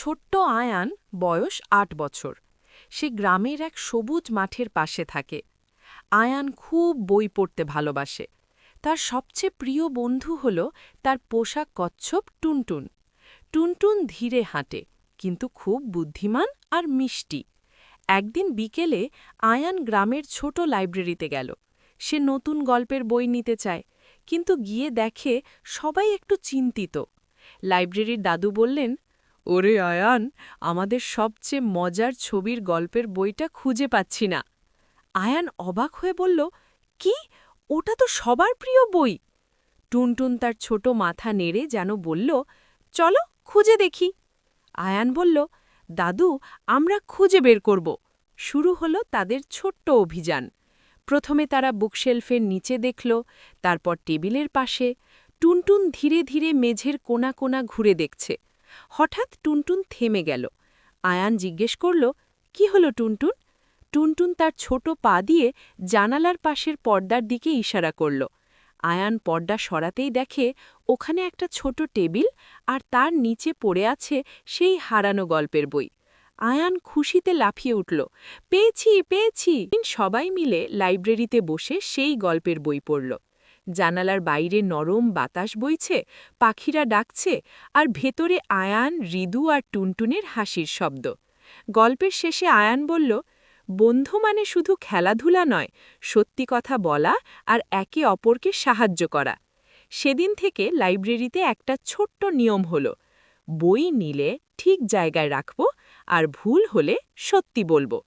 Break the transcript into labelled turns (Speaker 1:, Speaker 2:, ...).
Speaker 1: ছোট্ট আয়ান, বয়স ৮ বছর। সে গ্রামের এক সবুজ মাঠের পাশে থাকে। আয়ান খুব বই পড়তে ভালোবাসে। তার সবচেয়ে প্রিয় বন্ধু হল তার পোষা কচ্ছপ টুনটুন। টুনটুন ধীরে হাঁটে, কিন্তু খুব বুদ্ধিমান আর মিষ্টি। একদিন বিকেলে আয়ান গ্রামের ছোট লাইব্রেরিতে গেল। সে নতুন গল্পের বই নিতে চায়, কিন্তু গিয়ে দেখে সবাই একটু চিন্তিত। লাইব্রেরির দাদু বললেন, ওরে আয়ান, আমাদের সবচেয়ে মজার ছবির গল্পের বইটা খুঁজে পাচ্ছি না। আয়ান অবাক হয়ে বলল, কি? ওটা তো সবার প্রিয় বই। টুনটুন তার ছোট মাথা নেড়ে যেন বলল, চলো খুঁজে দেখি। আয়ান বলল, দাদু, আমরা খুঁজে বের করব। শুরু হলো তাদের ছোট্ট অভিযান। প্রথমে তারা বুকশেলফের নিচে দেখল, তারপর টেবিলের পাশে। টুনটুন ধীরে ধীরে মেঝের কোণা কোণা ঘুরে দেখছে। হঠাৎ টুনটুন থেমে গেল। আয়ান জিজ্ঞেস করল, কি হলো টুনটুন? টুনটুন তার ছোট পা দিয়ে জানালার পাশের পর্দার দিকে ইশারা করল। আয়ান পর্দা সরাতেই দেখে ওখানে একটা ছোট টেবিল, আর তার নিচে পড়ে আছে সেই হারানো গল্পের বই। আয়ান খুশিতে লাফিয়ে উঠল, পেয়েছি পেয়েছি। সবাই মিলে লাইব্রেরিতে বসে সেই গল্পের বই পড়ল। জানালার বাইরে নরম বাতাস বইছে, পাখিরা ডাকছে, আর ভেতরে আয়ান, রিদু আর টুনটুনের হাসির শব্দ। গল্পের শেষে আয়ান বলল, বন্ধু মানে শুধু খেলাধুলা নয়, সত্যি কথা বলা আর একে অপরকে সাহায্য করা। সেদিন থেকে লাইব্রেরিতে একটা ছোট্ট নিয়ম হলো, বই নিলে ঠিক জায়গায় রাখব, আর ভুল হলে সত্যি বলবো।